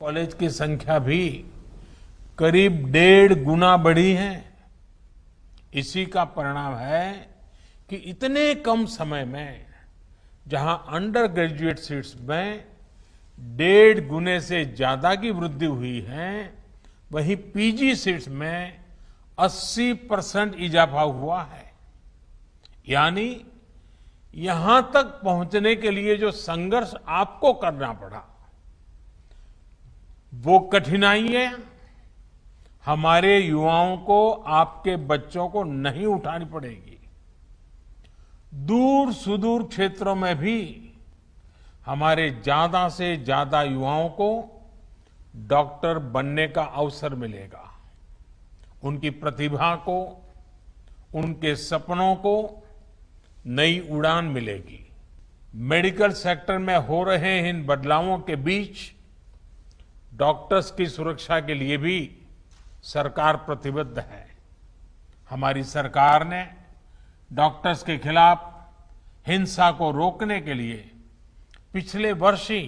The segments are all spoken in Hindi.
कॉलेज की संख्या भी करीब 1.5 गुना बढ़ी है। इसी का परिणाम है कि इतने कम समय में जहां अंडर ग्रेजुएट सीट्स में 1.5 गुने से ज्यादा की वृद्धि हुई है, वहीं पीजी सीट्स में 80% इजाफा हुआ है। यानी यहां तक पहुंचने के लिए जो संघर्ष आपको करना पड़ा, वो कठिनाइयां हमारे युवाओं को, आपके बच्चों को नहीं उठानी पड़ेगी। दूर सुदूर क्षेत्रों में भी हमारे ज्यादा से ज्यादा युवाओं को डॉक्टर बनने का अवसर मिलेगा। उनकी प्रतिभा को, उनके सपनों को नई उड़ान मिलेगी। मेडिकल सेक्टर में हो रहे इन बदलावों के बीच डॉक्टर्स की सुरक्षा के लिए भी सरकार प्रतिबद्ध है। हमारी सरकार ने डॉक्टर्स के खिलाफ हिंसा को रोकने के लिए पिछले वर्ष ही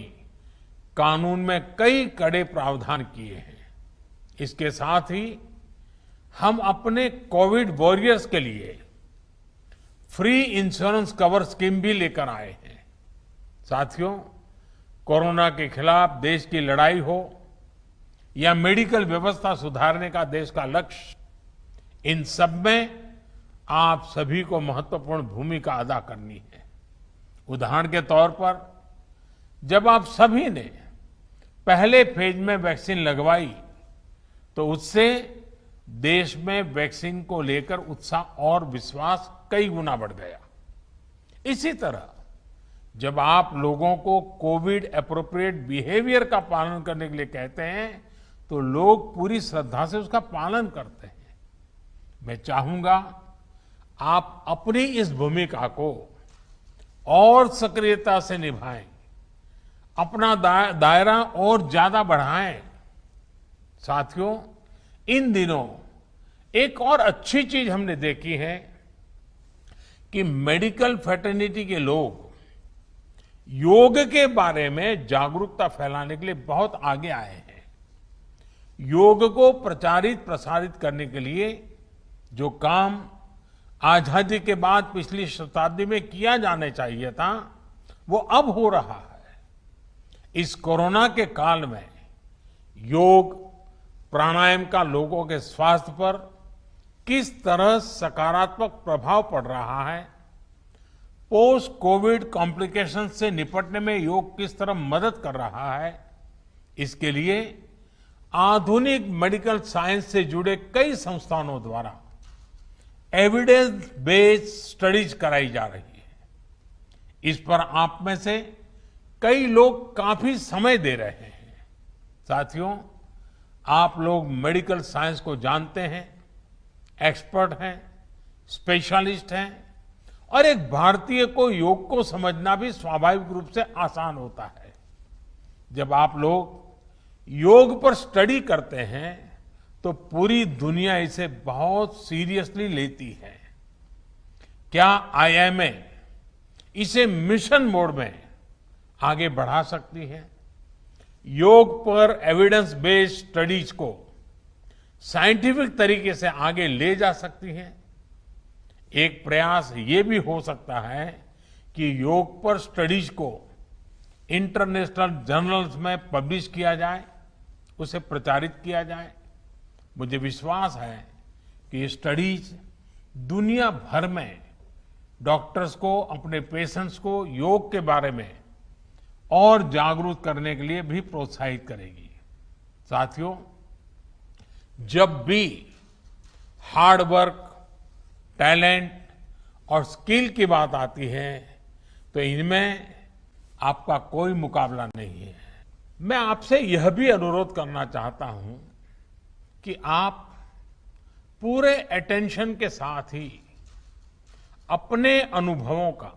कानून में कई कड़े प्रावधान किए हैं। इसके साथ ही हम अपने कोविड वॉरियर्स के लिए फ्री इंश्योरेंस कवर स्कीम भी लेकर आए हैं। साथियों, कोरोना के खिलाफ देश की लड़ाई हो या मेडिकल व्यवस्था सुधारने का देश का लक्ष्य, इन सब में आप सभी को महत्वपूर्ण भूमिका अदा करनी है। उदाहरण के तौर पर, जब आप सभी ने पहले फेज में वैक्सीन लगवाई तो उससे देश में वैक्सीन को लेकर उत्साह और विश्वास कई गुना बढ़ गया। इसी तरह जब आप लोगों को कोविड एप्रोप्रिएट बिहेवियर का पालन करने के लिए कहते हैं तो लोग पूरी श्रद्धा से उसका पालन करते हैं। मैं चाहूंगा आप अपनी इस भूमिका को और सक्रियता से निभाएं, अपना दायरा और ज्यादा बढ़ाएं। साथियों, इन दिनों एक और अच्छी चीज हमने देखी है कि मेडिकल फ्रेटर्निटी के लोग योग के बारे में जागरूकता फैलाने के लिए बहुत आगे आए हैं। योग को प्रचारित प्रसारित करने के लिए जो काम आजादी के बाद पिछली शताब्दी में किया जाना चाहिए था, वो अब हो रहा है। इस कोरोना के काल में योग प्राणायाम का लोगों के स्वास्थ्य पर किस तरह सकारात्मक प्रभाव पड़ रहा है, पोस्ट कोविड कॉम्प्लिकेशन से निपटने में योग किस तरह मदद कर रहा है, इसके लिए आधुनिक मेडिकल साइंस से जुड़े कई संस्थानों द्वारा एविडेंस बेस्ड स्टडीज कराई जा रही है। इस पर आप में से कई लोग काफी समय दे रहे हैं। साथियों, आप लोग मेडिकल साइंस को जानते हैं, एक्सपर्ट हैं, स्पेशलिस्ट हैं, और एक भारतीय को योग को समझना भी स्वाभाविक रूप से आसान होता है। जब आप लोग योग पर स्टडी करते हैं तो पूरी दुनिया इसे बहुत सीरियसली लेती है। क्या आईएमए इसे मिशन मोड में आगे बढ़ा सकती है? योग पर एविडेंस बेस्ड स्टडीज को साइंटिफिक तरीके से आगे ले जा सकती है? एक प्रयास ये भी हो सकता है कि योग पर स्टडीज को इंटरनेशनल जर्नल्स में पब्लिश किया जाए, उसे प्रचारित किया जाए। मुझे विश्वास है कि ये स्टडीज दुनिया भर में डॉक्टर्स को, अपने पेशेंट्स को योग के बारे में और जागरूक करने के लिए भी प्रोत्साहित करेगी। साथियों, जब भी हार्ड वर्क, टैलेंट और स्किल की बात आती है तो इनमें आपका कोई मुकाबला नहीं है। मैं आपसे यह भी अनुरोध करना चाहता हूं कि आप पूरे अटेंशन के साथ ही अपने अनुभवों का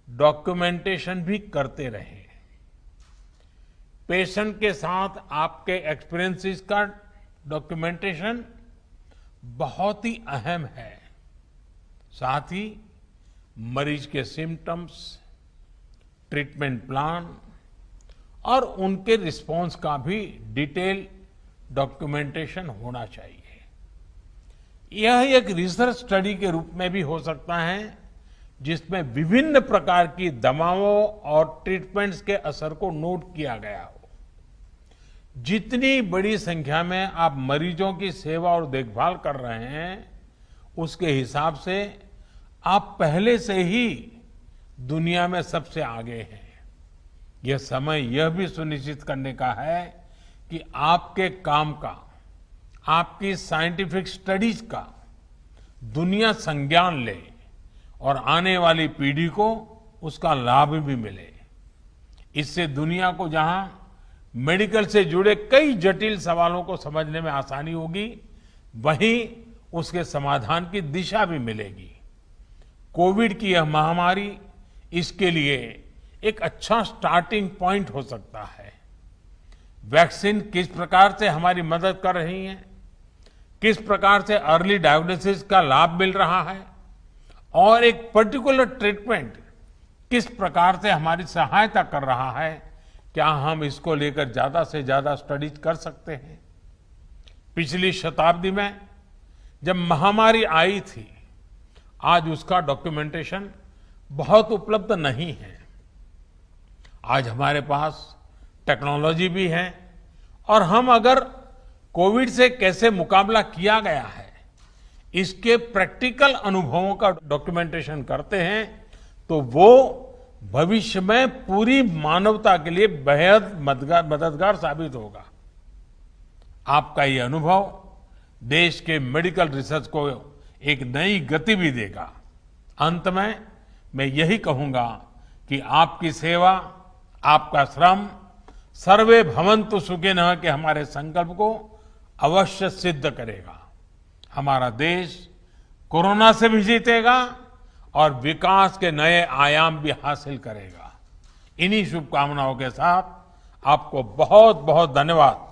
डॉक्यूमेंटेशन भी करते रहें। पेशेंट के साथ आपके एक्सपीरियंसेस का डॉक्यूमेंटेशन बहुत ही अहम है। साथ ही मरीज के सिम्टम्स, ट्रीटमेंट प्लान और उनके रिस्पांस का भी डिटेल डॉक्यूमेंटेशन होना चाहिए। यह एक रिसर्च स्टडी के रूप में भी हो सकता है, जिसमें विभिन्न प्रकार की दवाओं और ट्रीटमेंट्स के असर को नोट किया गया हो। जितनी बड़ी संख्या में आप मरीजों की सेवा और देखभाल कर रहे हैं, उसके हिसाब से आप पहले से ही दुनिया में सबसे आगे हैं। यह समय यह भी सुनिश्चित करने का है कि आपके काम का, आपकी साइंटिफिक स्टडीज का दुनिया संज्ञान ले और आने वाली पीढ़ी को उसका लाभ भी मिले। इससे दुनिया को जहां मेडिकल से जुड़े कई जटिल सवालों को समझने में आसानी होगी, वहीं उसके समाधान की दिशा भी मिलेगी। कोविड की यह महामारी इसके लिए एक अच्छा स्टार्टिंग पॉइंट हो सकता है। वैक्सीन किस प्रकार से हमारी मदद कर रही है, किस प्रकार से अर्ली डायग्नोसिस का लाभ मिल रहा है और एक पर्टिकुलर ट्रीटमेंट किस प्रकार से हमारी सहायता कर रहा है, क्या हम इसको लेकर ज्यादा से ज्यादा स्टडीज कर सकते हैं। पिछली शताब्दी में जब महामारी आई थी, आज उसका डॉक्यूमेंटेशन बहुत उपलब्ध नहीं है। आज हमारे पास टेक्नोलॉजी भी है और हम अगर कोविड से कैसे मुकाबला किया गया है, इसके प्रैक्टिकल अनुभवों का डॉक्यूमेंटेशन करते हैं, तो वो भविष्य में पूरी मानवता के लिए बेहद मददगार साबित होगा। आपका ये अनुभव देश के मेडिकल रिसर्च को एक नई गति भी देगा। अंत में मैं यही कहूंगा कि आपकी सेवा, आपका श्रम सर्वे भवन्तु सुखिनः के हमारे संकल्प को अवश्य सिद्ध करेगा। हमारा देश कोरोना से भी जीतेगा और विकास के नए आयाम भी हासिल करेगा। इन्हीं शुभकामनाओं के साथ आपको बहुत बहुत धन्यवाद।